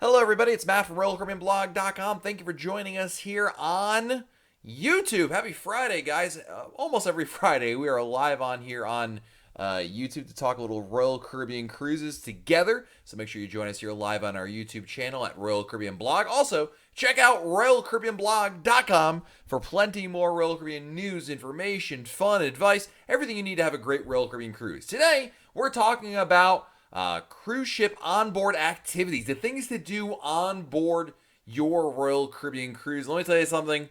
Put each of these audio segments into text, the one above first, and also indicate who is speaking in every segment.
Speaker 1: Hello, everybody. It's Matt from RoyalCaribbeanBlog.com. Thank you for joining us here on YouTube. Happy Friday, guys. Almost every Friday, we are live on here on YouTube to talk a little Royal Caribbean cruises together. So make sure you join us here live on our YouTube channel at Royal Caribbean Blog. Also, check out RoyalCaribbeanBlog.com for plenty more Royal Caribbean news, information, fun, advice, everything you need to have a great Royal Caribbean cruise. Today, we're talking about cruise ship onboard activities, the things to do on board your Royal Caribbean cruise. Let me tell you something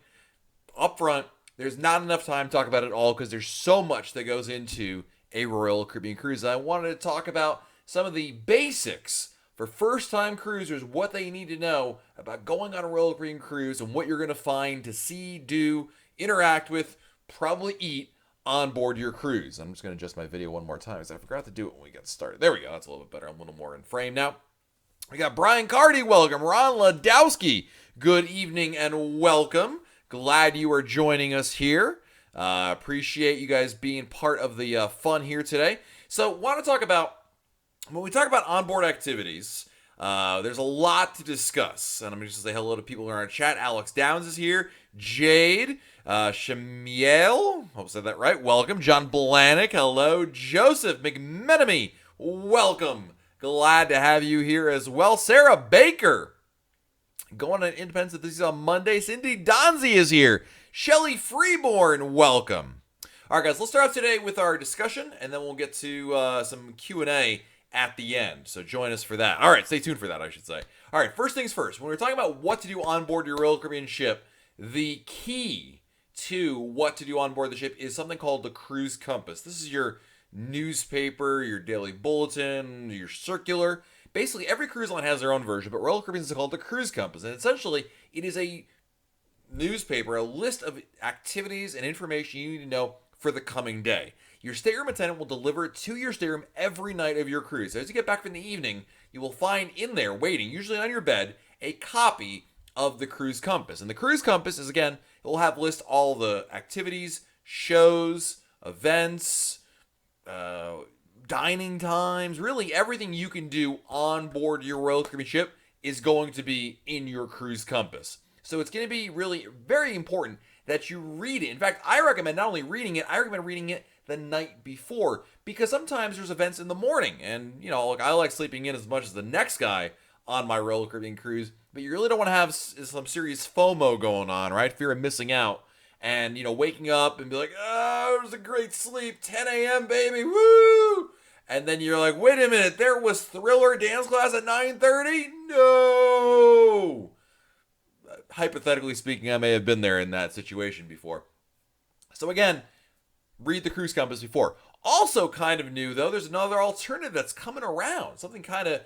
Speaker 1: up front. There's not enough time to talk about it all because there's so much that goes into a Royal Caribbean cruise. I wanted to talk about some of the basics for first-time cruisers, what they need to know about going on a Royal Caribbean cruise and what you're going to find to see, do, interact with, probably eat on board your cruise. I'm just going to adjust my video one more time because I forgot to do it when we got started. There we go. That's a little bit better. I'm a little more in frame now. We got Brian Cardy, welcome. Ron Ladowski, good evening and welcome. Glad you are joining us here. Appreciate you guys being part of the fun here today. So, want to talk about, when we talk about onboard activities, there's a lot to discuss. And I'm just going to say hello to people in our chat. Alex Downs is here. Jade. Shamiel, hope I said that right. Welcome. John Blanick, hello. Joseph McMenemy, welcome. Glad to have you here as well. Sarah Baker, going on Independence Day. This is on Monday. Cindy Donzi is here. Shelly Freeborn, welcome. All right, guys, let's start off today with our discussion, and then we'll get to some Q&A at the end. So join us for that. All right, stay tuned for that, I should say. All right, first things first. When we're talking about what to do on board your Royal Caribbean ship, the key to what to do on board the ship is something called the Cruise Compass. This is your newspaper, your daily bulletin, your circular. Basically, every cruise line has their own version, but Royal Caribbean is called the Cruise Compass. And essentially, it is a newspaper, a list of activities and information you need to know for the coming day. Your stateroom attendant will deliver it to your stateroom every night of your cruise. So as you get back from the evening, you will find in there, waiting, usually on your bed, a copy of the Cruise Compass. And the Cruise Compass is, again, it will have list all the activities, shows, events, dining times, really everything you can do on board your Royal Caribbean ship is going to be in your Cruise Compass. So it's going to be really very important that you read it. In fact, I recommend not only reading it, I recommend reading it the night before, because sometimes there's events in the morning, and you know, like I like sleeping in as much as the next guy on my Royal Caribbean cruise, but you really don't want to have some serious FOMO going on, right? Fear of missing out. And, you know, waking up and be like, oh, it was a great sleep, 10 a.m., baby, woo! And then you're like, wait a minute, there was Thriller dance class at 9:30? No! Hypothetically speaking, I may have been there in that situation before. So again, read the Cruise Compass before. Also kind of new, though, there's another alternative that's coming around. Something kind of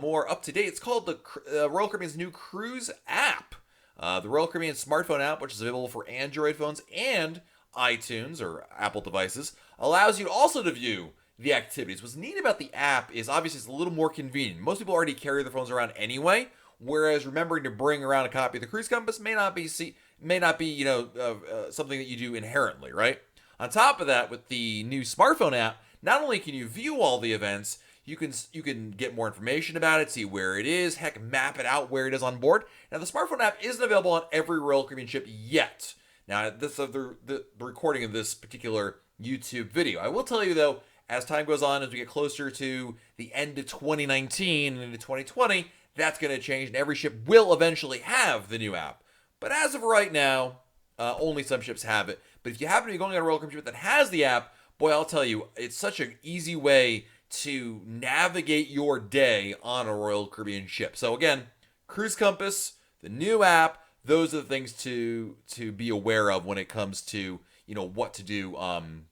Speaker 1: more up to date. It's called the Royal Caribbean's new cruise app. The Royal Caribbean smartphone app, which is available for Android phones and iTunes or Apple devices, allows you also to view the activities. What's neat about the app is obviously it's a little more convenient. Most people already carry their phones around anyway, whereas remembering to bring around a copy of the Cruise Compass may not be something that you do inherently, right? On top of that, with the new smartphone app, not only can you view all the events, you can get more information about it, see where it is, heck, map it out where it is on board. Now, the smartphone app isn't available on every Royal Caribbean ship yet. Now, this is the recording of this particular YouTube video. I will tell you, though, as time goes on, as we get closer to the end of 2019 and into 2020, that's going to change, and every ship will eventually have the new app. But as of right now, only some ships have it. But if you happen to be going on a Royal Caribbean ship that has the app, boy, I'll tell you, it's such an easy way to navigate your day on a Royal Caribbean ship. So again, Cruise Compass, the new app, those are the things to be aware of when it comes to, you know, what to do on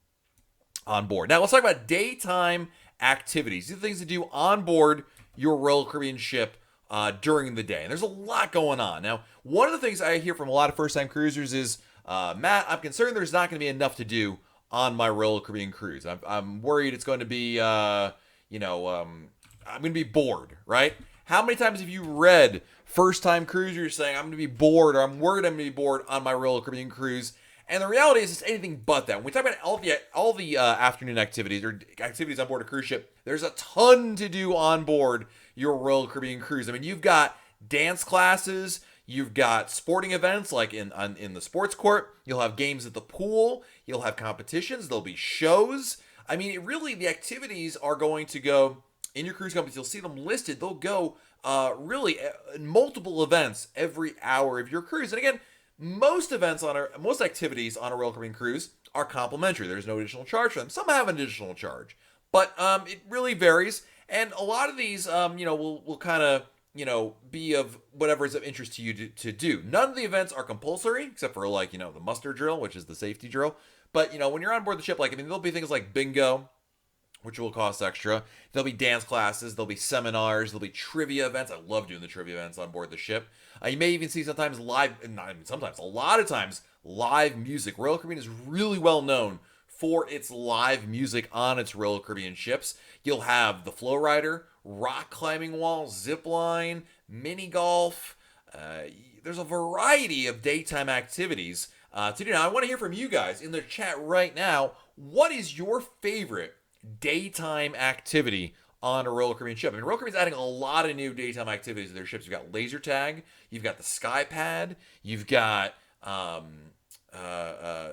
Speaker 1: board. Now let's talk about daytime activities. These are things to do on board your Royal Caribbean ship during the day. And there's a lot going on. Now, one of the things I hear from a lot of first-time cruisers is, Matt, I'm concerned there's not going to be enough to do on my Royal Caribbean cruise. I'm worried it's going to be, I'm going to be bored, right? How many times have you read first-time cruisers saying, I'm going to be bored, or I'm worried I'm going to be bored on my Royal Caribbean cruise? And the reality is it's anything but that. When we talk about all the afternoon activities or activities on board a cruise ship, there's a ton to do on board your Royal Caribbean cruise. I mean, you've got dance classes, you've got sporting events like in the sports court, you'll have games at the pool, you'll have competitions, there'll be shows. I mean, the activities are going to go in your cruise companies. You'll see them listed. They'll go multiple events every hour of your cruise. And again, most activities on a Royal Caribbean cruise are complimentary. There's no additional charge for them. Some have an additional charge, but it really varies. And a lot of these, will kind of, be of whatever is of interest to you to do. None of the events are compulsory, except for the muster drill, which is the safety drill. But, when you're on board the ship, there'll be things like bingo, which will cost extra. There'll be dance classes, there'll be seminars, there'll be trivia events. I love doing the trivia events on board the ship. You may even see a lot of times, live music. Royal Caribbean is really well known for its live music on its Royal Caribbean ships. You'll have the flow rider, rock climbing wall, zip line, mini golf. There's a variety of daytime activities to do. Now, I want to hear from you guys in the chat right now. What is your favorite daytime activity on a Royal Caribbean ship? I mean, Royal Caribbean's adding a lot of new daytime activities to their ships. You've got laser tag, you've got the sky pad, you've got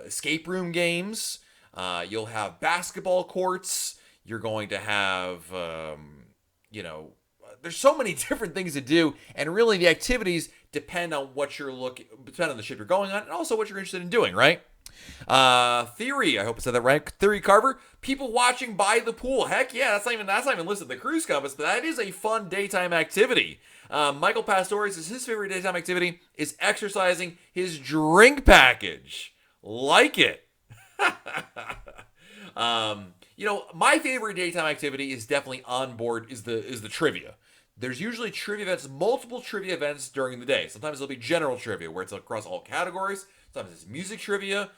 Speaker 1: escape room games, you'll have basketball courts, you're going to have, there's so many different things to do, and really the activities depend on depend on the ship you're going on, and also what you're interested in doing, right? Theory, I hope I said that right. Theory Carver, people watching by the pool. Heck yeah, that's not even listed in the cruise compass, but that is a fun daytime activity. Michael Pastore says his favorite daytime activity is exercising his drink package. Like it. My favorite daytime activity is definitely on board is the trivia. There's usually trivia events, multiple trivia events during the day. Sometimes there'll be general trivia where it's across all categories. Sometimes it's music trivia,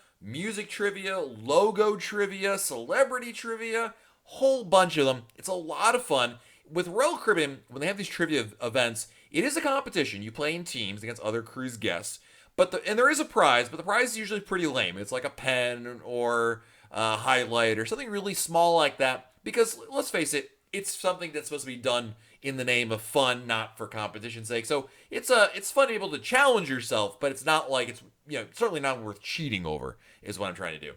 Speaker 1: logo trivia, celebrity trivia, whole bunch of them. It's a lot of fun. With Royal Caribbean, when they have these trivia events, it is a competition. You play in teams against other cruise guests. And there is a prize, but the prize is usually pretty lame. It's like a pen or a highlight or something really small like that. Because let's face it, it's something that's supposed to be done in the name of fun, not for competition's sake. So it's fun to be able to challenge yourself, but it's not like it's certainly not worth cheating over, is what I'm trying to do.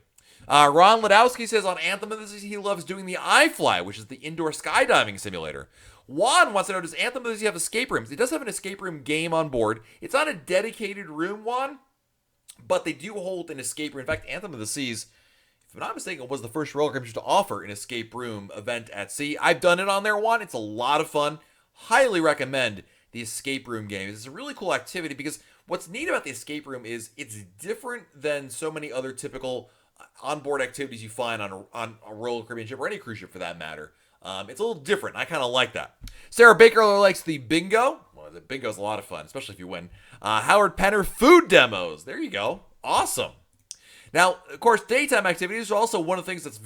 Speaker 1: Ron Ladowski says on Anthem of the Seas he loves doing the iFly, which is the indoor skydiving simulator. Juan wants to know, does Anthem of the Seas have escape rooms? It does have an escape room game on board. It's not a dedicated room, Juan, but they do hold an escape room. In fact, Anthem of the Seas, if I'm not mistaken, was the first Royal Caribbean to offer an escape room event at sea. I've done it on there, Juan. It's a lot of fun. Highly recommend the escape room game. It's a really cool activity because what's neat about the escape room is it's different than so many other typical onboard activities you find on a Royal Caribbean ship or any cruise ship for that matter. It's a little different. I kind of like that. Sarah Baker likes the bingo. Well, the bingo's a lot of fun, especially if you win. Howard Penner, food demos. There you go. Awesome. Now, of course, daytime activities are also one of the things that's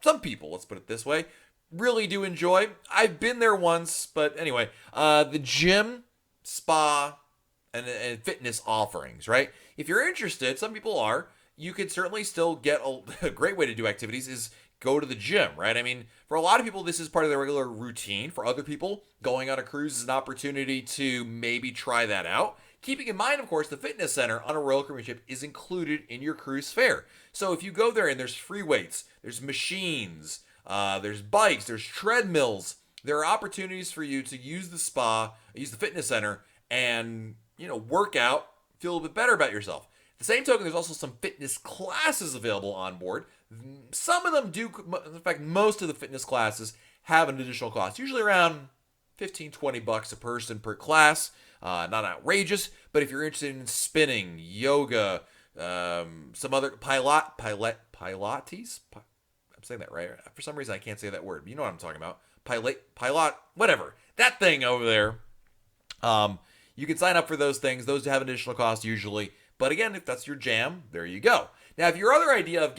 Speaker 1: some people, let's put it this way, really do enjoy. I've been there once, but anyway, the gym, spa, and fitness offerings, right? If you're interested, some people are, you could certainly still get a great way to do activities is go to the gym, right? I mean, for a lot of people, this is part of their regular routine. For other people, going on a cruise is an opportunity to maybe try that out. Keeping in mind, of course, the fitness center on a Royal Caribbean ship is included in your cruise fare. So if you go there and there's free weights, there's machines, there's bikes, there's treadmills, there are opportunities for you to use the spa, use the fitness center, and work out, feel a bit better about yourself. The same token, there's also some fitness classes available on board. Some of them do, in fact, most of the fitness classes have an additional cost, usually around $15-20 a person per class. Not outrageous, but if you're interested in spinning, yoga, some other Pilates, I'm saying that right. For some reason, I can't say that word. You know what I'm talking about. Pilot, whatever. That thing over there. You can sign up for those things. Those have an additional cost usually. But again, if that's your jam, there you go. Now, if your other idea of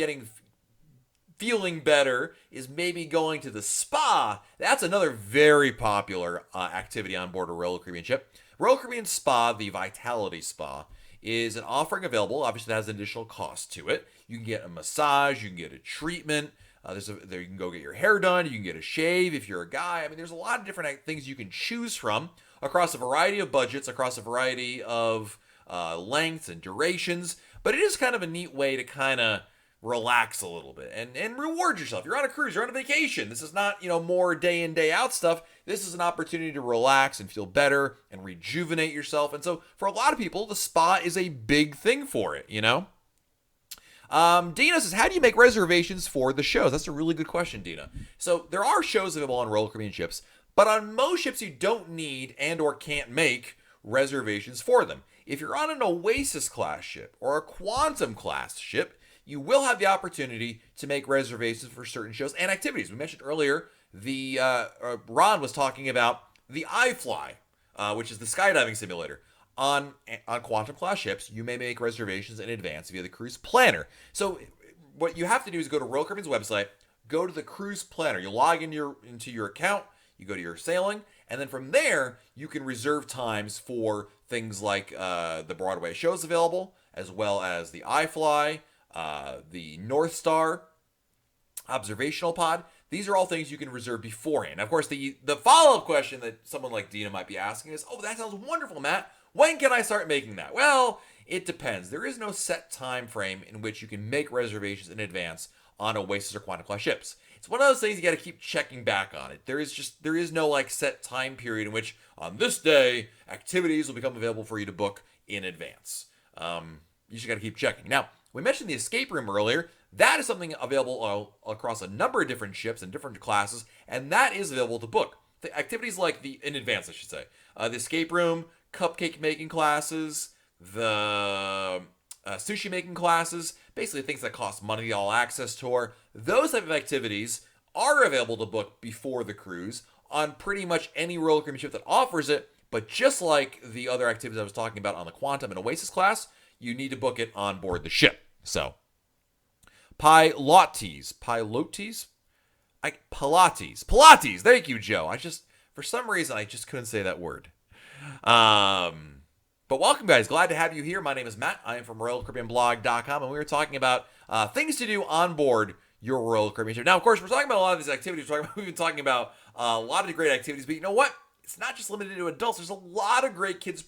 Speaker 1: feeling better is maybe going to the spa, that's another very popular activity on board a Royal Caribbean ship. Royal Caribbean Spa, the Vitality Spa, is an offering available. Obviously, it has an additional cost to it. You can get a massage, you can get a treatment, There you can go get your hair done. You can get a shave if you're a guy. I mean, there's a lot of different things you can choose from across a variety of budgets, across a variety of lengths and durations. But it is kind of a neat way to kind of relax a little bit and reward yourself. You're on a cruise, you're on a vacation. This is not, more day in, day out stuff. This is an opportunity to relax and feel better and rejuvenate yourself. And so for a lot of people, the spa is a big thing for it, Dina says, how do you make reservations for the shows? That's a really good question, Dina. So there are shows available on Royal Caribbean ships, but on most ships you don't need and or can't make reservations for them. If you're on an Oasis class ship or a Quantum class ship, you will have the opportunity to make reservations for certain shows and activities. We mentioned earlier, Ron was talking about the iFly, which is the skydiving simulator. On Quantum class ships, you may make reservations in advance via the cruise planner. So what you have to do is go to Royal Caribbean's website, go to the cruise planner. You log into your account, you go to your sailing, and then from there, you can reserve times for things like the Broadway shows available, as well as the iFly, the North Star observational pod. These are all things you can reserve beforehand. Of course, the follow-up question that someone like Dina might be asking is, oh, that sounds wonderful, Matt. When can I start making that? Well, it depends. There is no set time frame in which you can make reservations in advance on Oasis or Quantum class ships. It's one of those things you got to keep checking back on it. There is no set time period in which on this day activities will become available for you to book in advance. You just got to keep checking. Now, we mentioned the escape room earlier. That is something available across a number of different ships and different classes, and that is available to book. The activities in advance, I should say. The escape room, cupcake making classes, the sushi making classes, basically things that cost money, all access tour. Those type of activities are available to book before the cruise on pretty much any Royal Caribbean ship that offers it, but just like the other activities I was talking about on the Quantum and Oasis class, you need to book it on board the ship. So, Pilates, thank you, Joe. For some reason, I just couldn't say that word. But welcome, guys. Glad to have you here. My name is Matt. I am from RoyalCaribbeanBlog.com, and we were talking about things to do on board your Royal Caribbean ship. Now, of course, we're talking about a lot of these activities. We've been talking about a lot of great activities, but you know what? It's not just limited to adults. There's a lot of great great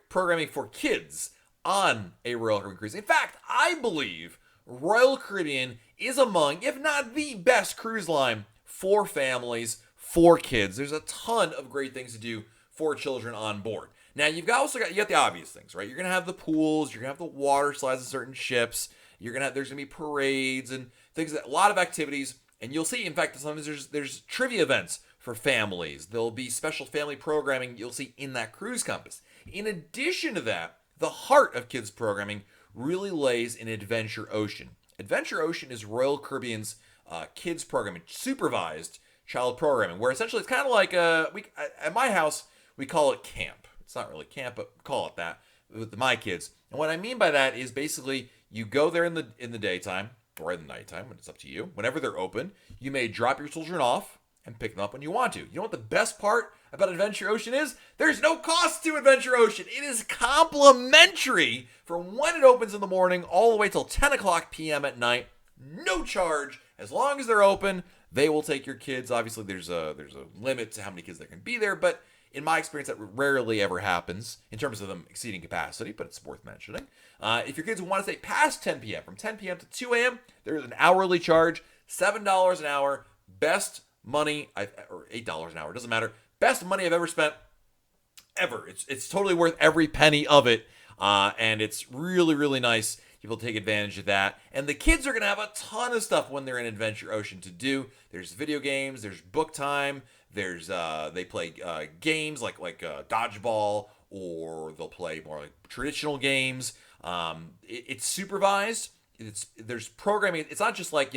Speaker 1: programming for kids on a Royal Caribbean cruise. In fact, I believe Royal Caribbean is among, if not the best cruise line for families, for kids. There's a ton of great things to do for children on board. Now, you got the obvious things, right? You're going to have the pools, you're going to have the water slides on certain ships, there's going to be parades and things, a lot of activities, and you'll see, in fact, sometimes there's trivia events for families. There'll be special family programming you'll see in that cruise compass. In addition to that, the heart of kids programming really lays in Adventure Ocean. Adventure Ocean is Royal Caribbean's kids programming, supervised child programming, where essentially it's kind of like at my house we call it camp. It's not really camp, but call it that with my kids. And what I mean by that is basically you go there in the daytime or in the nighttime, when it's up to you. Whenever they're open, you may drop your children off and pick them up when you want to. You know what the best part about Adventure Ocean is? There's no cost to Adventure Ocean. It is complimentary from when it opens in the morning all the way till 10 o'clock p.m. at night. No charge. As long as they're open, they will take your kids. Obviously, there's a limit to how many kids there can be there, but in my experience, that rarely ever happens in terms of them exceeding capacity, but it's worth mentioning. If your kids want to stay past 10 p.m., from 10 p.m. to 2 a.m., there's an hourly charge, $7 an hour, best money, or $8 an hour, doesn't matter. Best money I've ever spent, ever. It's totally worth every penny of it, and it's really, really nice. People take advantage of that. And the kids are going to have a ton of stuff when they're in Adventure Ocean to do. There's video games, there's book time, there's they play games like dodgeball, or they'll play more like traditional games. It's supervised. There's programming. It's not just like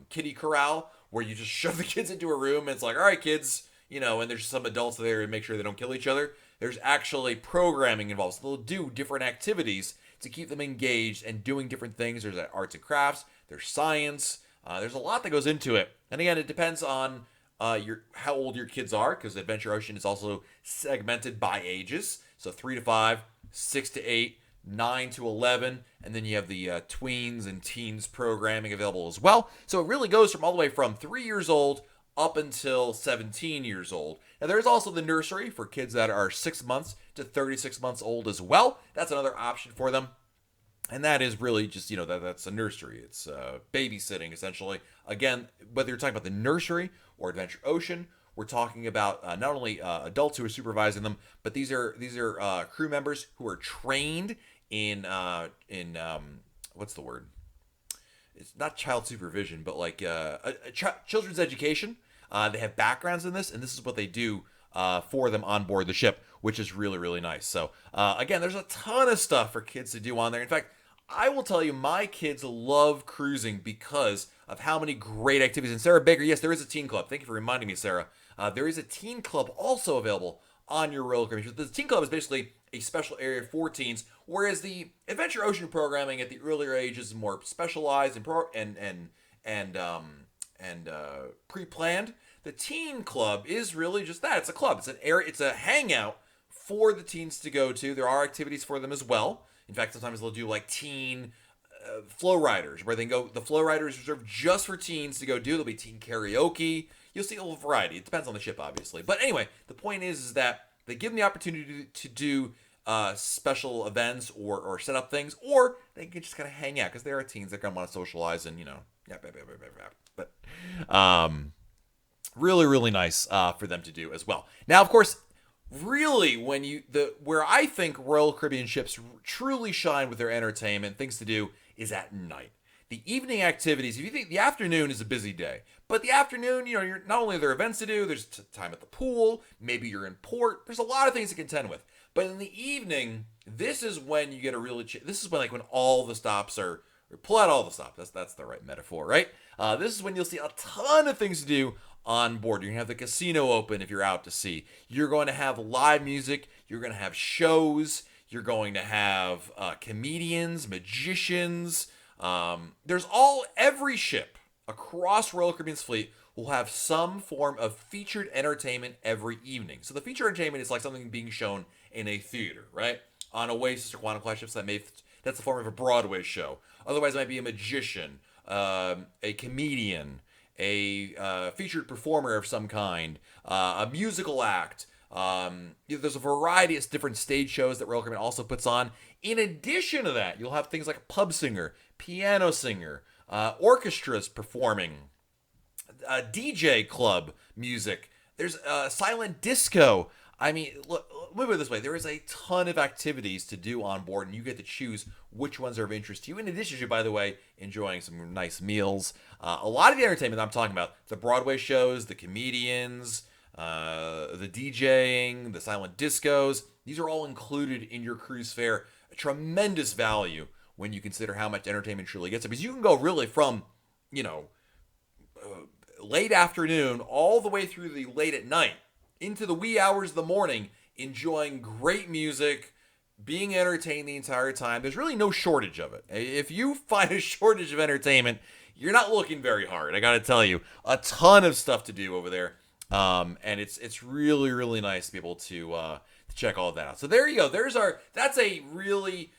Speaker 1: Kiddie Corral, where you just shove the kids into a room and it's like, all right, kids, and there's some adults there and make sure they don't kill each other. There's actually programming involved. So they'll do different activities to keep them engaged and doing different things. There's arts and crafts. There's science. There's a lot that goes into it. And again, it depends on how old your kids are, because Adventure Ocean is also segmented by ages. So 3 to 5, 6 to 8, 9 to 11, and then you have the tweens and teens programming available as well. So it really goes from all the way from 3 years old up until 17 years old. Now there's also the nursery for kids that are 6 months to 36 months old as well. That's another option for them. And that is really just, that's a nursery. It's babysitting, essentially. Again, whether you're talking about the nursery or Adventure Ocean, we're talking about not only adults who are supervising them, but these are crew members who are trained in what's the word? It's not child supervision, but like children's education. They have backgrounds in this, and this is what they do for them on board the ship, which is really, really nice. So again, there's a ton of stuff for kids to do on there. In fact, I will tell you, my kids love cruising because of how many great activities. And Sarah Baker, yes, there is a teen club. Thank you for reminding me, Sarah. There is a teen club also available on your Royal Caribbean. The teen club is basically a special area for teens, whereas the Adventure Ocean programming at the earlier ages is more specialized and pre-planned. The teen club is really just that. It's a club. It's an area. It's a hangout for the teens to go to. There are activities for them as well. In fact, sometimes they'll do like teen flow riders, where they can go. The flow riders reserved just for teens to go do. There'll be teen karaoke. You'll see a little variety. It depends on the ship, obviously. But anyway, the point is that they give them the opportunity to do special events or set up things, or they can just kind of hang out because they are teens. They're going to want to socialize and, But really, really nice for them to do as well. Now, of course, really, where I think Royal Caribbean ships truly shine with their entertainment, things to do, is at night. The evening activities, if you think the afternoon is a busy day, but the afternoon, you're not only are there events to do, there's time at the pool, maybe you're in port, there's a lot of things to contend with. But in the evening, this is when you get this is when when all the stops are, or pull out all the stops, that's the right metaphor, right? This is when you'll see a ton of things to do on board. You're going to have the casino open if you're out to sea. You're going to have live music. You're going to have shows. You're going to have comedians, magicians. Every ship across Royal Caribbean's fleet will have some form of featured entertainment every evening. So the featured entertainment is like something being shown in a theater, right? On Oasis or Quantum Class ships, that's the form of a Broadway show. Otherwise, it might be a magician, a comedian, a featured performer of some kind, a musical act. There's a variety of different stage shows that Royal Caribbean also puts on. In addition to that, you'll have things like a pub singer, piano singer, orchestras performing, DJ club music. There's silent disco. I mean, look, let me put it this way. There is a ton of activities to do on board, and you get to choose which ones are of interest to you. In addition to, by the way, enjoying some nice meals. A lot of the entertainment I'm talking about, the Broadway shows, the comedians, the DJing, the silent discos, these are all included in your cruise fare. A tremendous value when you consider how much entertainment truly gets. Because you can go really from, late afternoon all the way through the late at night into the wee hours of the morning, enjoying great music, being entertained the entire time. There's really no shortage of it. If you find a shortage of entertainment, you're not looking very hard. I got to tell you, a ton of stuff to do over there. And it's really, really nice to be able to check all of that out. So there you go. That's a really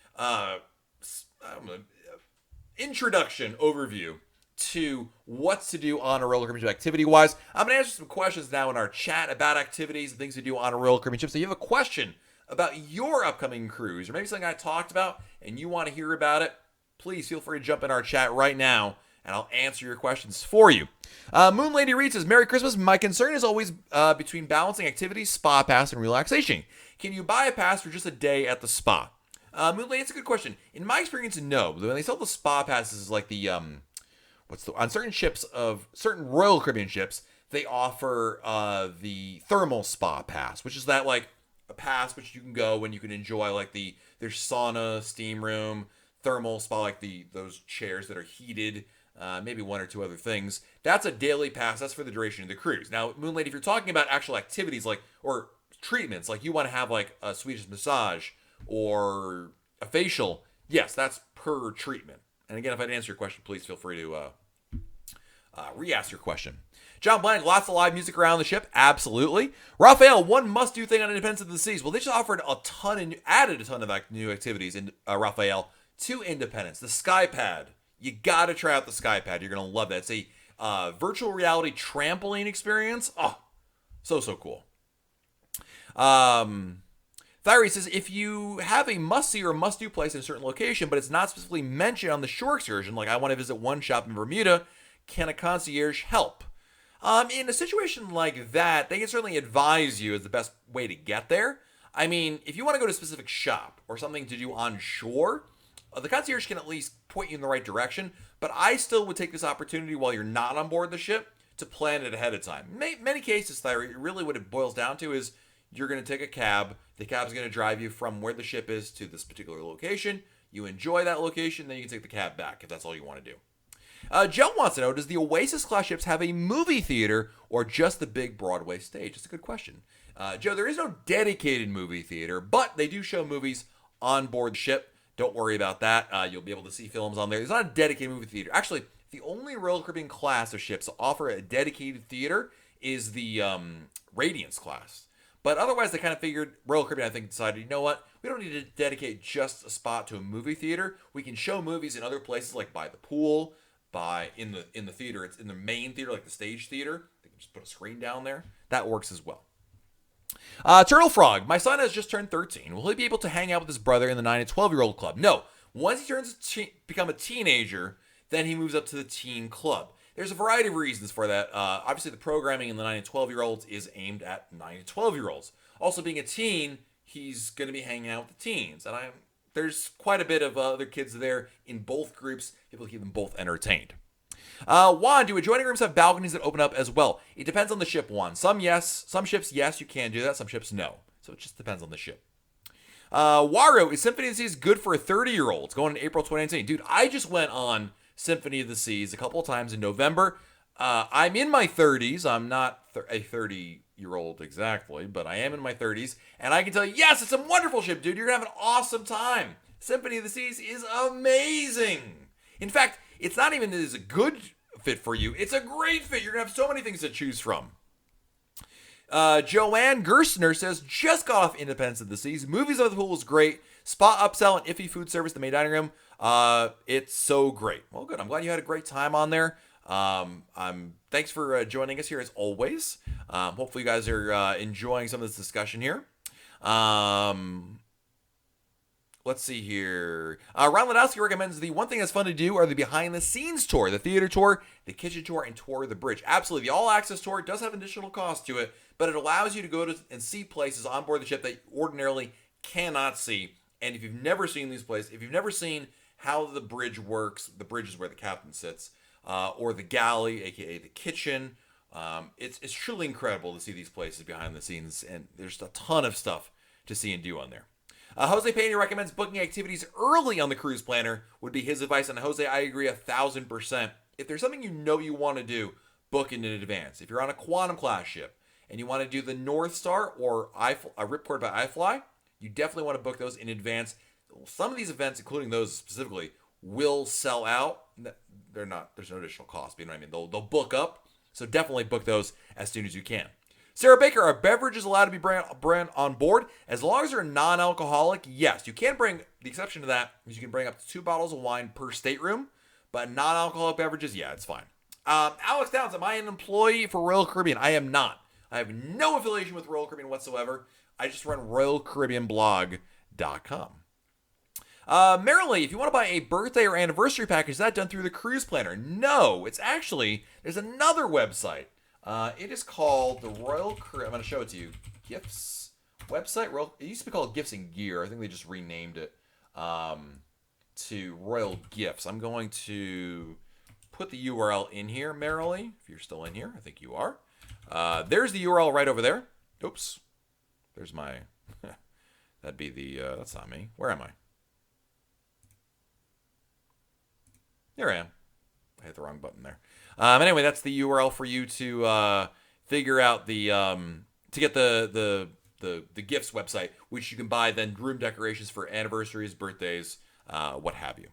Speaker 1: introduction overview to what's to do on a Royal Caribbean ship activity-wise. I'm going to answer some questions now in our chat about activities and things to do on a Royal Caribbean ship. So you have a question about your upcoming cruise, or maybe something I talked about and you want to hear about it, please feel free to jump in our chat right now, and I'll answer your questions for you. Moon Lady Reed says, Merry Christmas. My concern is always between balancing activities, spa pass, and relaxation. Can you buy a pass for just a day at the spa? Moon Lady, it's a good question. In my experience, no. When they sell the spa passes, like the on certain certain Royal Caribbean ships, they offer the thermal spa pass, which is that like a pass which you can go and you can enjoy like their sauna, steam room, thermal spa, like those chairs that are heated, maybe one or two other things. That's a daily pass. That's for the duration of the cruise. Now, Moon Lady, if you're talking about actual activities or treatments, like you want to have like a Swedish massage or a facial, yes, that's per treatment. And again, if I didn't answer your question, please feel free to Re-ask your question. John Blank, lots of live music around the ship. Absolutely. Raphael, one must-do thing on Independence of the Seas. Well, they just offered added a ton of new activities in Raphael to Independence. The Skypad. You got to try out the Skypad. You're going to love that. It's a virtual reality trampoline experience. Oh, so cool. Thyre says, if you have a must-see or must-do place in a certain location, but it's not specifically mentioned on the shore excursion, like I want to visit one shop in Bermuda, can a concierge help? In a situation like that, they can certainly advise you as the best way to get there. I mean, if you want to go to a specific shop or something to do on shore, the concierge can at least point you in the right direction, but I still would take this opportunity while you're not on board the ship to plan it ahead of time. Many cases, Thyre, really what it boils down to is you're going to take a cab. The cab's going to drive you from where the ship is to this particular location. You enjoy that location, then you can take the cab back if that's all you want to do. Joe wants to know, does the Oasis class ships have a movie theater or just the big Broadway stage? That's a good question. Joe, there is no dedicated movie theater, but they do show movies on board the ship. Don't worry about that. You'll be able to see films on there. There's not a dedicated movie theater. Actually, the only Royal Caribbean class of ships to offer a dedicated theater is the Radiance class. But otherwise, they kind of figured, Royal Caribbean, I think, decided, you know what? We don't need to dedicate just a spot to a movie theater. We can show movies in other places, like by the pool, in the theater. It's in the main theater, like the stage theater. They can just put a screen down there. That works as well. Turtle Frog, my son has just turned 13. Will he be able to hang out with his brother in the 9 and 12-year-old club? No. Once he become a teenager, then he moves up to the teen club. There's a variety of reasons for that. Obviously, the programming in the 9 and 12-year-olds is aimed at 9 and 12-year-olds. Also, being a teen, he's going to be hanging out with the teens. And there's quite a bit of other kids there in both groups. People keep them both entertained. Juan, do adjoining rooms have balconies that open up as well? It depends on the ship, Juan. Some ships, yes, you can do that. Some ships, no. So it just depends on the ship. Waru, is Symphony of the Seas good for 30-year-olds? Going in April 2019. Dude, I just went on Symphony of the Seas a couple of times in November. I'm in my 30s. I'm not a 30-year-old exactly, but I am in my 30s. And I can tell you, yes, it's a wonderful ship, dude. You're going to have an awesome time. Symphony of the Seas is amazing. In fact, it's not even as a good fit for you. It's a great fit. You're going to have so many things to choose from. Joanne Gerstner says, just got off Independence of the Seas. Movies of the pool is great. Spa upsell and iffy food service, the main dining room. It's so great. Well, good. I'm glad you had a great time on there. Thanks for joining us here as always. Hopefully you guys are enjoying some of this discussion here. Let's see here. Ron Ladowski recommends the one thing that's fun to do are the behind-the-scenes tour, the theater tour, the kitchen tour, and tour of the bridge. Absolutely. The all-access tour does have additional cost to it, but it allows you to go to and see places on board the ship that you ordinarily cannot see. And if you've never seen these places, if you've never seen how the bridge works, the bridge is where the captain sits, or the galley, aka the kitchen, it's truly incredible to see these places behind the scenes, and there's a ton of stuff to see and do on there. Jose Pena recommends booking activities early on the cruise planner would be his advice. And Jose, I agree 1,000%. If there's something you want to do, book it in advance. If you're on a Quantum class ship and you want to do the North Star or Ripcord by iFly, you definitely want to book those in advance. Some of these events, including those specifically, will sell out. There's no additional cost. You know what I mean? They'll book up. So definitely book those as soon as you can. Sarah Baker, are beverages allowed to be brought on board? As long as they're non-alcoholic, yes. You can bring, the exception to that is you can bring up to 2 bottles of wine per stateroom, but non-alcoholic beverages, yeah, it's fine. Alex Downs, am I an employee for Royal Caribbean? I am not. I have no affiliation with Royal Caribbean whatsoever. I just run RoyalCaribbeanBlog.com. Marilee, if you want to buy a birthday or anniversary package, is that done through the cruise planner? No, it's actually, there's another website. It is called the Royal Caribbean. I'm going to show it to you. Gifts website. It used to be called Gifts and Gear. I think they just renamed it to Royal Gifts. I'm going to put the URL in here, Marilee, if you're still in here. I think you are. There's the URL right over there. Oops. There's my... That'd be the... that's not me. Where am I? There I am. I hit the wrong button there. Anyway, that's the URL for you to figure out the to get the gifts website, which you can buy then room decorations for anniversaries, birthdays, what have you.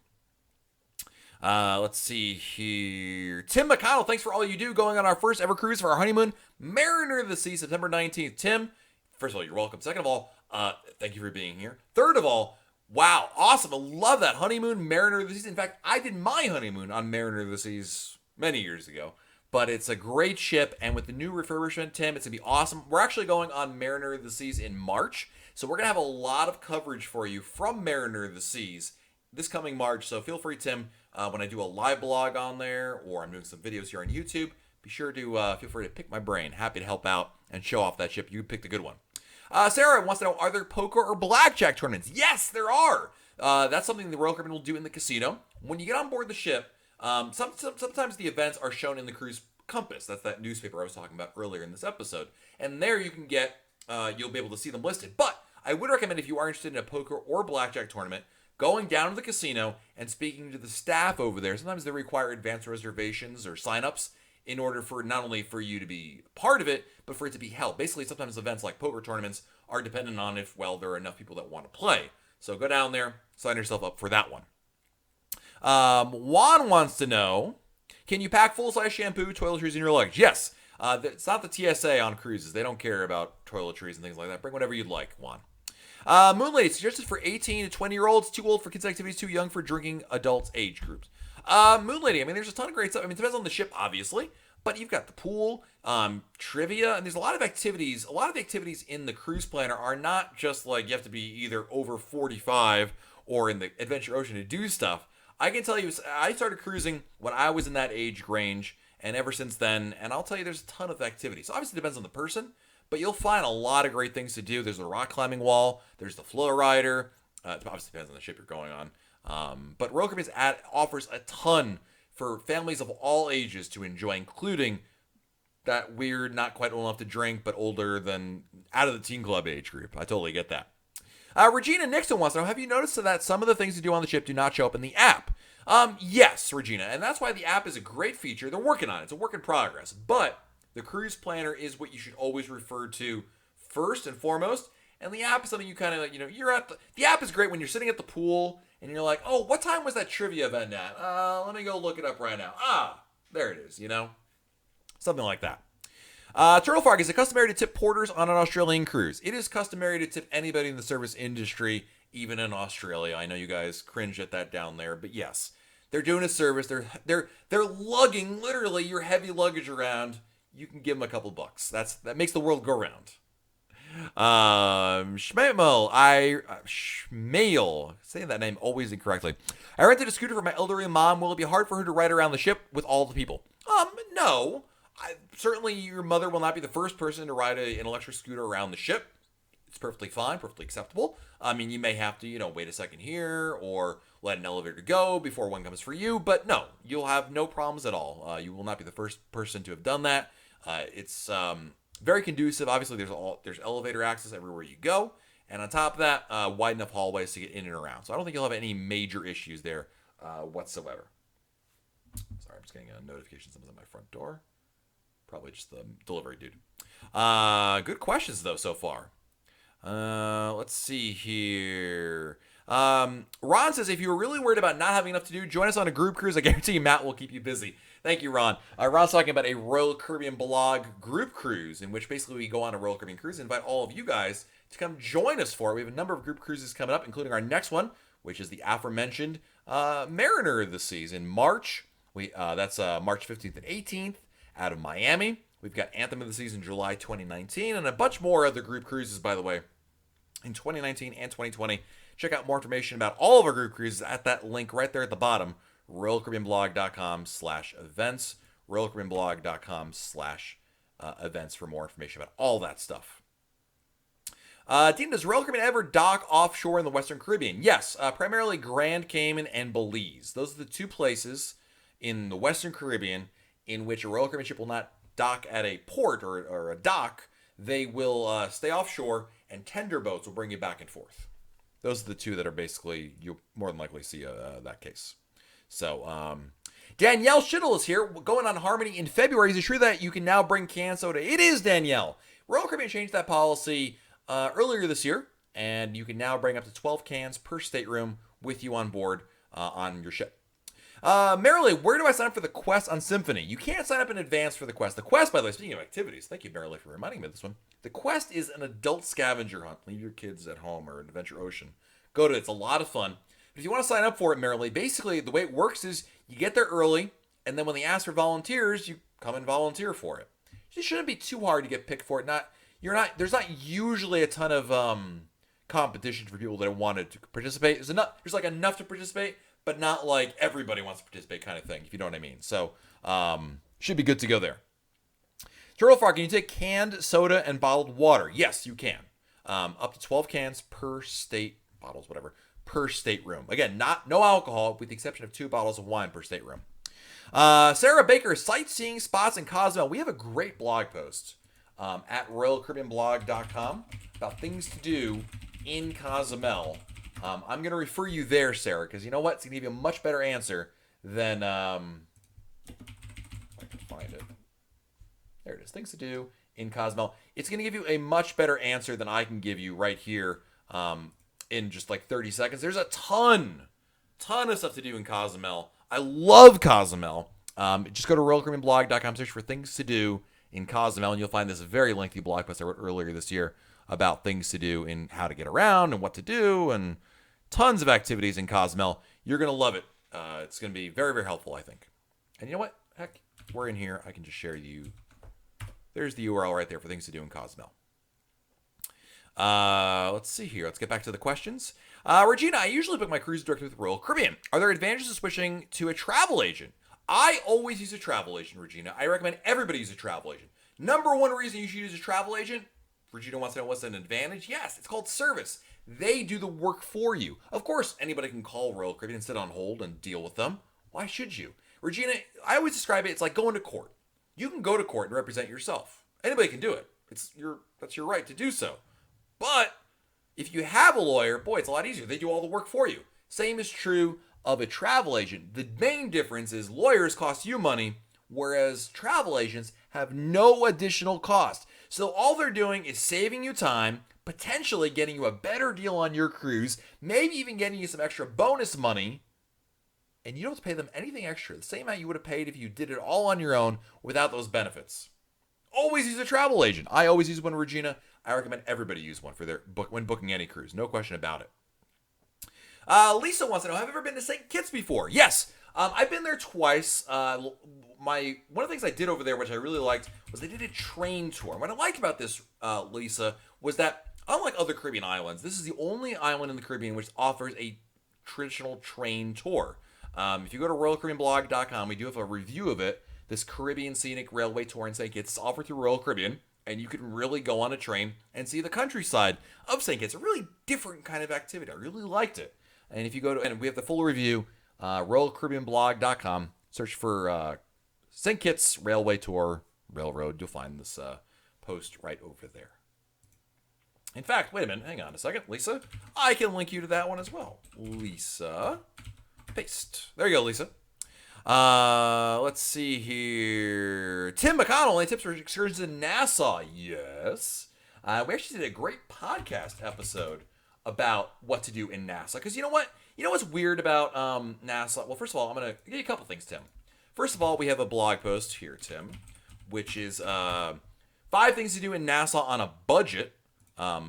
Speaker 1: Let's see here. Tim McConnell, thanks for all you do going on our first ever cruise for our honeymoon, Mariner of the Sea, September 19th. Tim, first of all, you're welcome. Second of all, thank you for being here. Third of all, wow, awesome. I love that honeymoon, Mariner of the Seas. In fact, I did my honeymoon on Mariner of the Seas many years ago. But it's a great ship, and with the new refurbishment, Tim, it's going to be awesome. We're actually going on Mariner of the Seas in March, so we're going to have a lot of coverage for you from Mariner of the Seas this coming March. So feel free, Tim, when I do a live blog on there, or I'm doing some videos here on YouTube, be sure to feel free to pick my brain. Happy to help out and show off that ship. You picked a good one. Sarah wants to know, are there poker or blackjack tournaments? Yes, there are. That's something the Royal Caribbean will do in the casino. When you get on board the ship, sometimes the events are shown in the cruise compass. That's that newspaper I was talking about earlier in this episode. And there you can get, you'll be able to see them listed. But I would recommend, if you are interested in a poker or blackjack tournament, going down to the casino and speaking to the staff over there. Sometimes they require advanced reservations or signups in order for not only for you to be part of it, but for it to be held. Basically, sometimes events like poker tournaments are dependent on if, well, there are enough people that want to play. So go down there, sign yourself up for that one. Juan wants to know, can you pack full-size shampoo, toiletries in your luggage? Yes. It's not the TSA on cruises. They don't care about toiletries and things like that. Bring whatever you'd like, Juan. Moon Lady suggested for 18 to 20-year-olds, too old for kids' activities, too young for drinking adults age groups. Moon Lady, I mean, there's a ton of great stuff. I mean, it depends on the ship, obviously, but you've got the pool, trivia, and there's a lot of activities. A lot of the activities in the cruise planner are not just like you have to be either over 45 or in the Adventure Ocean to do stuff. I can tell you, I started cruising when I was in that age range, and ever since then, and I'll tell you, there's a ton of activities. So obviously, it depends on the person, but you'll find a lot of great things to do. There's the rock climbing wall. There's the flow rider. It obviously depends on the ship you're going on. But Royal Caribbean offers a ton for families of all ages to enjoy, including that weird, not quite old enough to drink, but older than out of the teen club age group. I totally get that. Regina Nixon wants to know, have you noticed that some of the things to do on the ship do not show up in the app? Yes, Regina, and that's why the app is a great feature. They're working on it. It's a work in progress. But the cruise planner is what you should always refer to first and foremost. And the app is something you kind of, you're at the app is great when you're sitting at the pool and you're like, oh, what time was that trivia event at? Let me go look it up right now. There it is, something like that. Turtle Frog, is it customary to tip porters on an Australian cruise? It is customary to tip anybody in the service industry, even in Australia. I know you guys cringe at that down there, but yes, they're doing a service. They're lugging literally your heavy luggage around. You can give them a couple bucks. That makes the world go round. Schmail, saying that name always incorrectly. I rented a scooter for my elderly mom. Will it be hard for her to ride around the ship with all the people? No. Certainly your mother will not be the first person to ride an electric scooter around the ship. It's perfectly fine, perfectly acceptable. I mean, you may have to, wait a second here or let an elevator go before one comes for you. But no, you'll have no problems at all. You will not be the first person to have done that. It's very conducive. Obviously, there's elevator access everywhere you go. And on top of that, wide enough hallways to get in and around. So I don't think you'll have any major issues there whatsoever. Sorry, I'm just getting a notification. Someone's at my front door. Probably just the delivery dude. Good questions, though, so far. Let's see here. Ron says, if you were really worried about not having enough to do, join us on a group cruise. I guarantee you Matt will keep you busy. Thank you, Ron. Ron's talking about a Royal Caribbean blog group cruise, in which basically we go on a Royal Caribbean cruise and invite all of you guys to come join us for it. We have a number of group cruises coming up, including our next one, which is the aforementioned Mariner of the Seas in March. That's March 15th and 18th. Out of Miami. We've got Anthem of the Seas in July 2019 and a bunch more other group cruises, by the way, in 2019 and 2020. Check out more information about all of our group cruises at that link right there at the bottom, RoyalCaribbeanBlog.com/events, RoyalCaribbeanBlog.com/events for more information about all that stuff. Dean, does Royal Caribbean ever dock offshore in the Western Caribbean? Yes, primarily Grand Cayman and Belize. Those are the two places in the Western Caribbean in which a Royal Caribbean ship will not dock at a port or a dock. They will stay offshore, and tender boats will bring you back and forth. Those are the two that are basically, you'll more than likely see that case. So, Danielle Schittle is here, going on Harmony in February. Is it true that you can now bring canned soda? It is, Danielle. Royal Caribbean changed that policy earlier this year, and you can now bring up to 12 cans per stateroom with you on board on your ship. Marilee, where do I sign up for the quest on Symphony? You can't sign up in advance for the quest. The quest, by the way, speaking of activities, thank you, Marilee, for reminding me of this one. The quest is an adult scavenger hunt. Leave your kids at home or Adventure Ocean. Go to it. It's a lot of fun. But if you want to sign up for it, Marilee, basically the way it works is you get there early, and then when they ask for volunteers, you come and volunteer for it. It shouldn't be too hard to get picked for it. There's not usually a ton of competition for people that wanted to participate. There's like enough to participate, but not like everybody wants to participate kind of thing, if you know what I mean. So, should be good to go there. Turtle Frog, can you take canned soda and bottled water? Yes, you can. Up to 12 cans per state, bottles, whatever, per stateroom. Again, no alcohol, with the exception of 2 bottles of wine per stateroom. Sarah Baker, sightseeing spots in Cozumel. We have a great blog post at RoyalCaribbeanBlog.com about things to do in Cozumel. I'm going to refer you there, Sarah, because you know what? It's going to give you a much better answer than... if I can find it. There it is. Things to do in Cozumel. It's going to give you a much better answer than I can give you right here in just like 30 seconds. There's a ton of stuff to do in Cozumel. I love Cozumel. Just go to RoyalCaribbeanBlog.com, search for things to do in Cozumel, and you'll find this very lengthy blog post I wrote earlier this year about things to do and how to get around and what to do and tons of activities in Cozumel. You're going to love it. It's going to be very, very helpful, I think. And you know what? Heck, we're in here. I can just share you. There's the URL right there for things to do in Cozumel. Let's see here. Let's get back to the questions. Regina, I usually book my cruise directly with Royal Caribbean. Are there advantages to switching to a travel agent? I always use a travel agent, Regina. I recommend everybody use a travel agent. Number one reason you should use a travel agent, Regina wants to know what's an advantage. Yes, it's called service. They do the work for you. Of course, anybody can call Royal Caribbean and sit on hold and deal with them. Why should you? Regina, I always describe it, it's like going to court. You can go to court and represent yourself. Anybody can do it. That's your right to do so. But if you have a lawyer, boy, it's a lot easier. They do all the work for you. Same is true of a travel agent. The main difference is lawyers cost you money, whereas travel agents have no additional cost. So all they're doing is saving you time, potentially getting you a better deal on your cruise, maybe even getting you some extra bonus money, and you don't have to pay them anything extra. The same amount you would have paid if you did it all on your own without those benefits. Always use a travel agent. I always use one, Regina. I recommend everybody use one for when booking any cruise. No question about it. Lisa wants to know, have you ever been to St. Kitts before? Yes. I've been there twice. One of the things I did over there, which I really liked, was they did a train tour. What I liked about this, Lisa, was that unlike other Caribbean islands, this is the only island in the Caribbean which offers a traditional train tour. If you go to RoyalCaribbeanBlog.com, we do have a review of it. This Caribbean Scenic Railway Tour in St. Kitts is offered through Royal Caribbean, and you can really go on a train and see the countryside of St. Kitts. A really different kind of activity. I really liked it. And if you go to, and we have the full review, RoyalCaribbeanBlog.com, search for St. Kitts Railway Tour Railroad. You'll find this post right over there. In fact, wait a minute. Hang on a second. Lisa, I can link you to that one as well. Lisa, paste. There you go, Lisa. Let's see here. Tim McConnell, any tips for excursions in Nassau? Yes. We actually did a great podcast episode about what to do in Nassau. Because you know what? You know what's weird about Nassau? Well, first of all, I'm going to give you a couple things, Tim. First of all, we have a blog post here, Tim, which is 5 things to do in Nassau on a budget. I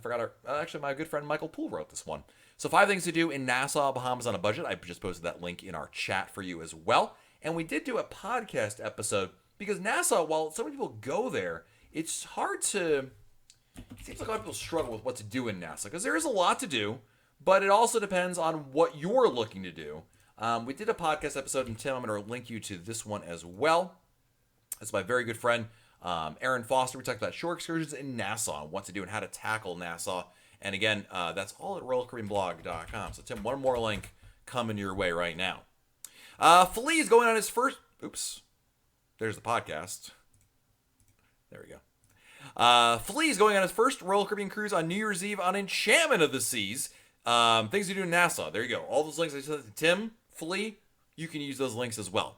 Speaker 1: forgot actually, my good friend Michael Poole wrote this one. So 5 things to do in Nassau, Bahamas on a budget. I just posted that link in our chat for you as well. And we did do a podcast episode because Nassau, while so many people go there, it's hard to... It seems like a lot of people struggle with what to do in Nassau because there is a lot to do, but it also depends on what you're looking to do. We did a podcast episode, and Tim, I'm going to link you to this one as well. It's my very good friend, Aaron Foster. We talked about shore excursions in Nassau, what to do and how to tackle Nassau. And again, that's all at RoyalCaribbeanBlog.com. So, Tim, one more link coming your way right now. Flea is going on his first... Oops. There's the podcast. There we go. Flea is going on his first Royal Caribbean cruise on New Year's Eve on Enchantment of the Seas. Things to do in Nassau. There you go. All those links I said to Tim, Flea, you can use those links as well.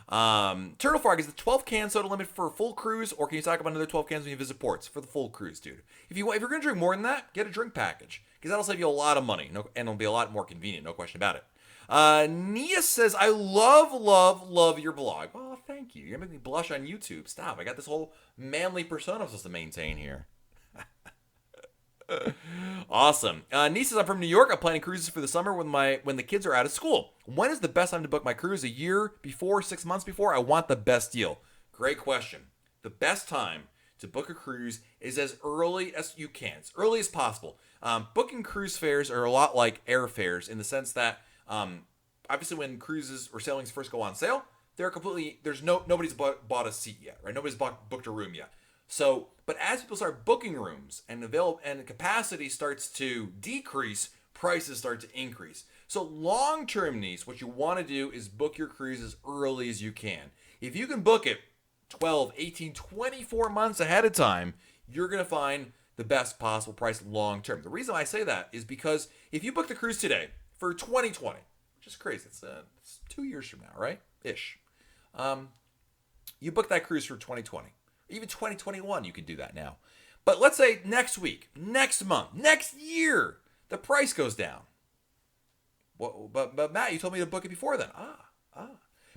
Speaker 1: Turtle Frog, is the 12 can soda limit for a full cruise, or can you stock up another 12 cans when you visit ports? For the full cruise, dude. If you're going to drink more than that, get a drink package, because that'll save you a lot of money, and it'll be a lot more convenient, no question about it. Nia says, I love, love, love your blog. Oh, thank you. You're making me blush on YouTube. Stop. I got this whole manly persona I'm supposed to maintain here. Awesome. Nia says, I'm from New York. I'm planning cruises for the summer when the kids are out of school. When is the best time to book my cruise? A year before, 6 months before? I want the best deal. Great question. The best time to book a cruise is as early as you can, as early as possible. Booking cruise fares are a lot like airfares in the sense that obviously when cruises or sailings first go on sale, nobody's bought a seat yet, right? Nobody's booked a room yet. So, but as people start booking rooms and capacity starts to decrease, prices start to increase. So long-term needs, what you want to do is book your cruise as early as you can. If you can book it 12, 18, 24 months ahead of time, you're going to find the best possible price long term. The reason I say that is because if you book the cruise today for 2020, which is crazy, it's 2 years from now, right? Ish. You book that cruise for 2020. Even 2021, you can do that now. But let's say next week, next month, next year, the price goes down. Well, but Matt, you told me to book it before then.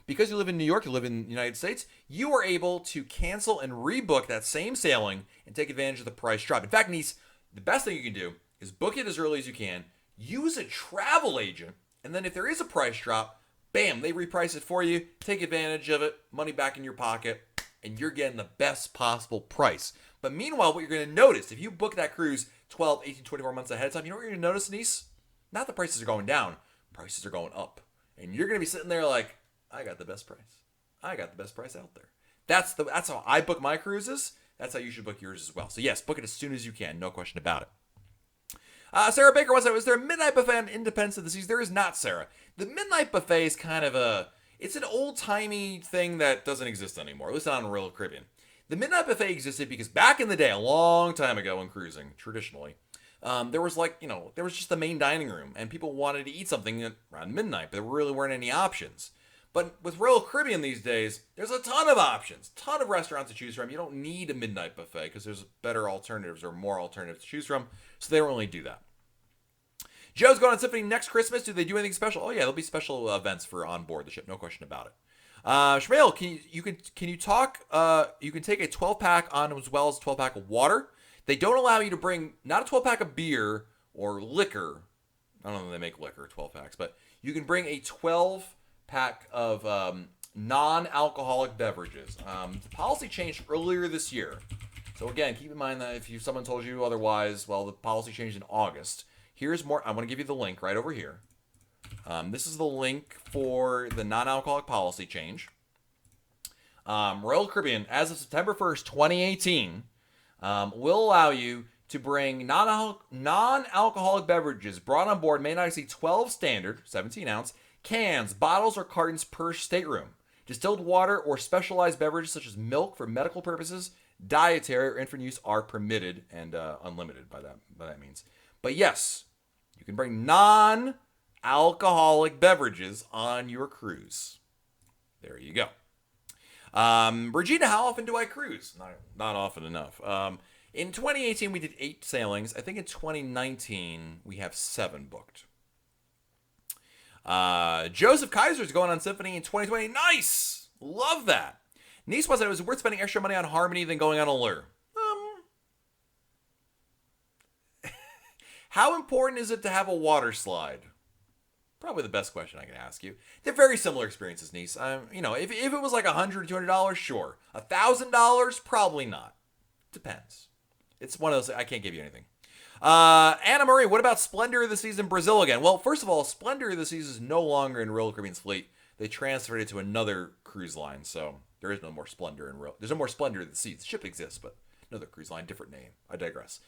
Speaker 1: Because you live in New York, you live in the United States, you are able to cancel and rebook that same sailing and take advantage of the price drop. In fact, Nice, the best thing you can do is book it as early as you can, use a travel agent, and then if there is a price drop, bam, they reprice it for you, take advantage of it, money back in your pocket, and you're getting the best possible price. But meanwhile, what you're going to notice, if you book that cruise 12, 18, 24 months ahead of time, you know what you're going to notice, Nice? Not the prices are going down, prices are going up. And you're going to be sitting there like, I got the best price. I got the best price out there. That's how I book my cruises. That's how you should book yours as well. So yes, book it as soon as you can. No question about it. Sarah Baker wants to know, is there a midnight buffet on Independence of the Seas? There is not, Sarah. The midnight buffet is kind of it's an old-timey thing that doesn't exist anymore, at least not in Royal Caribbean. The midnight buffet existed because back in the day, a long time ago in cruising, traditionally, there was just the main dining room, and people wanted to eat something around midnight, but there really weren't any options. But with Royal Caribbean these days, there's a ton of options, ton of restaurants to choose from. You don't need a midnight buffet because there's better alternatives or more alternatives to choose from, so they don't really do that. Joe's going on Symphony next Christmas. Do they do anything special? Oh yeah, there'll be special events for on board the ship, no question about it. Shmail, can you talk? You can take a 12-pack on as well as a 12-pack of water. They don't allow you to bring not a 12-pack of beer or liquor. I don't know if they make liquor 12-packs, but you can bring a 12-pack of non-alcoholic beverages. The policy changed earlier this year. So again, keep in mind that if someone told you otherwise, well, the policy changed in August. Here's more. I'm going to give you the link right over here. This is the link for the non-alcoholic policy change. Royal Caribbean, as of September 1st, 2018, will allow you to bring non-alcoholic beverages brought on board may not exceed 12 standard, 17-ounce, cans, bottles, or cartons per stateroom. Distilled water or specialized beverages such as milk for medical purposes, dietary, or infant use are permitted and unlimited by that means. But yes, you can bring non-alcoholic beverages on your cruise. There you go. Regina, how often do I cruise? Not often enough. In 2018, we did 8 sailings. I think in 2019, we have 7 booked. Joseph Kaiser's going on Symphony in 2020. Nice! Love that. Nice was it was worth spending extra money on Harmony than going on Allure. How important is it to have a water slide? Probably the best question I can ask you. They're very similar experiences, Nice. If it was like $100, $200, sure. $1,000, probably not. Depends. It's one of those, I can't give you anything. Anna Marie, what about Splendor of the Seas in Brazil again? Well, first of all, Splendor of the Seas is no longer in Royal Caribbean's fleet. They transferred it to another cruise line, so there is no more Splendor in Royal. There's no more Splendor of the Seas. The ship exists, but another cruise line, different name. I digress.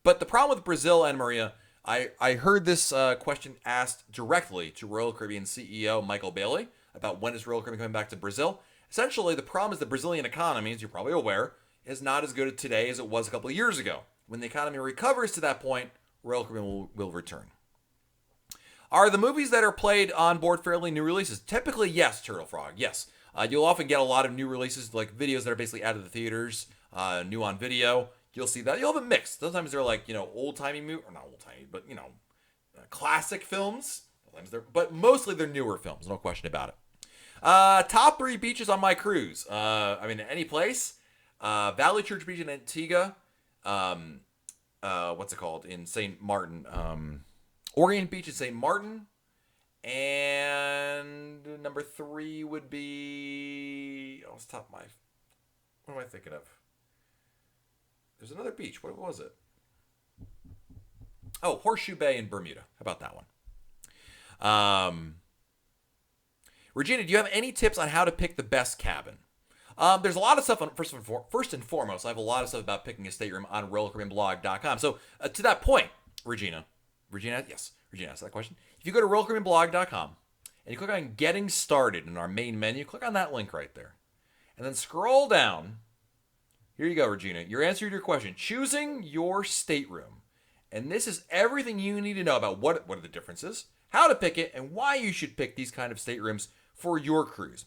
Speaker 1: But the problem with Brazil, Anna Maria, I heard this question asked directly to Royal Caribbean CEO Michael Bailey about when is Royal Caribbean coming back to Brazil. Essentially, the problem is the Brazilian economy, as you're probably aware, is not as good today as it was a couple of years ago. When the economy recovers to that point, Royal Caribbean will return. Are the movies that are played on board fairly new releases? Typically, yes, Turtle Frog, yes. You'll often get a lot of new releases, like videos that are basically out of the theaters, new on video. You'll see that. You'll have a mix. Sometimes they're like, old-timey movie, or not old-timey, but, classic films, sometimes but mostly they're newer films, no question about it. Top 3 beaches on my cruise. Any place. Valley Church Beach in Antigua. What's it called? In St. Martin. Orient Beach in St. Martin. And number 3 would be... Off the top of my... What am I thinking of? There's another beach. What was it? Oh, Horseshoe Bay in Bermuda. How about that one? Regina, do you have any tips on how to pick the best cabin? There's a lot of stuff on first and foremost. I have a lot of stuff about picking a stateroom on RoyalCaribbeanBlog.com. So to that point, Regina asked that question. If you go to RoyalCaribbeanBlog.com and you click on Getting Started in our main menu, click on that link right there, and then scroll down. Here you go, Regina. Your answer to your question: choosing your stateroom, and this is everything you need to know about what are the differences, how to pick it, and why you should pick these kind of staterooms for your cruise.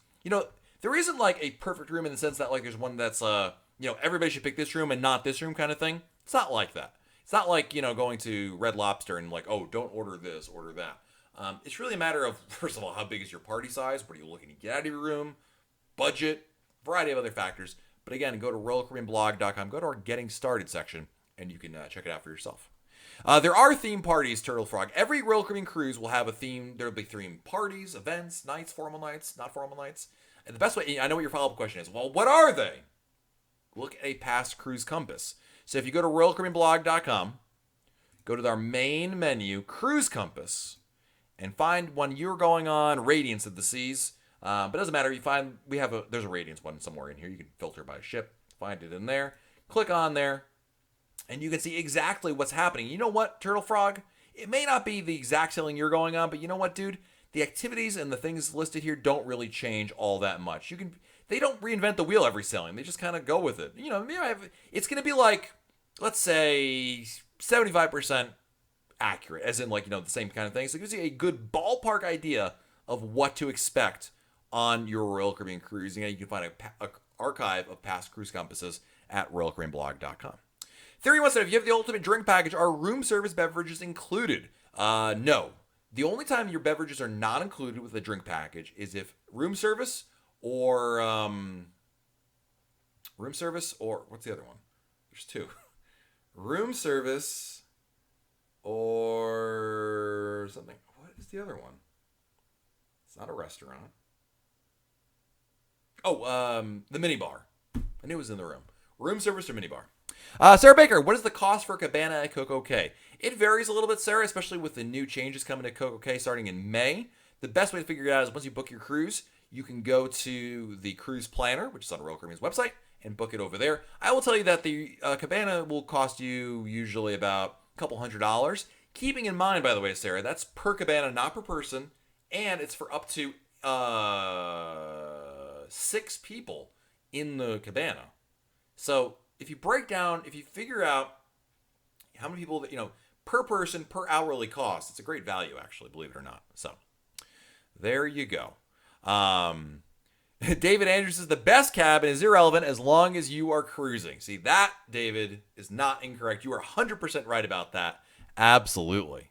Speaker 1: There isn't like a perfect room in the sense that like there's one that's everybody should pick this room and not this room kind of thing. It's not like that. It's not like going to Red Lobster and like, oh, don't order this, order that. It's really a matter of, first of all, how big is your party size? What are you looking to get out of your room? Budget, variety of other factors. But again, go to RoyalCaribbeanBlog.com, go to our Getting Started section, and you can check it out for yourself. There are theme parties, Turtle Frog. Every Royal Caribbean cruise will have a theme. There will be themed parties, events, nights, formal nights, not formal nights. And the best way, I know what your follow-up question is. Well, what are they? Look at a past cruise compass. So if you go to RoyalCaribbeanBlog.com, go to our main menu, Cruise Compass, and find one you're going on, Radiance of the Seas. But it doesn't matter. There's a Radiance one somewhere in here. You can filter by ship, find it in there, click on there, and you can see exactly what's happening. You know what, Turtle Frog? It may not be the exact sailing you're going on, but you know what, dude? The activities and the things listed here don't really change all that much. They don't reinvent the wheel every sailing. They just kind of go with it. It's going to be like, let's say, 75% accurate, as in the same kind of thing. So it gives you a good ballpark idea of what to expect on your Royal Caribbean cruise. You can find an archive of past cruise compasses at RoyalCaribbeanBlog.com. Theory wants to know, if you have the ultimate drink package, are room service beverages included? No. The only time your beverages are not included with the drink package is if room service or what's the other one? There's 2. Room service or something. What is the other one? It's not a restaurant. Oh, the minibar. I knew it was in the room. Room service or minibar. Sarah Baker, what is the cost for a cabana at Coco Cay? It varies a little bit, Sarah, especially with the new changes coming to Coco Cay starting in May. The best way to figure it out is once you book your cruise, you can go to the cruise planner, which is on Royal Caribbean's website, and book it over there. I will tell you that the cabana will cost you usually about a couple $100. Keeping in mind, by the way, Sarah, that's per cabana, not per person, and it's for up to 6 people in the cabana. So if you figure out how many people that, per person, per hourly cost, it's a great value, actually, believe it or not. So there you go. David Andrews says the best cabin is irrelevant as long as you are cruising. See, that, David, is not incorrect. You are 100% right about that. Absolutely.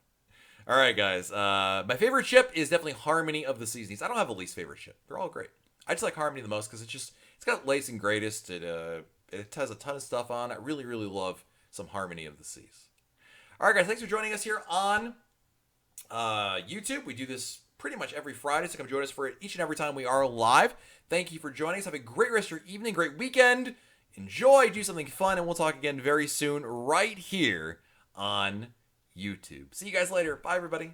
Speaker 1: All right, guys. My favorite ship is definitely Harmony of the Seasons. I don't have a least favorite ship. They're all great. I just like Harmony the most because it's got latest and greatest. It has a ton of stuff on. I really, really love some Harmony of the Seas. All right, guys. Thanks for joining us here on YouTube. We do this pretty much every Friday, so come join us for it each and every time we are live. Thank you for joining us. Have a great rest of your evening, great weekend. Enjoy, do something fun, and we'll talk again very soon right here on YouTube. See you guys later. Bye, everybody.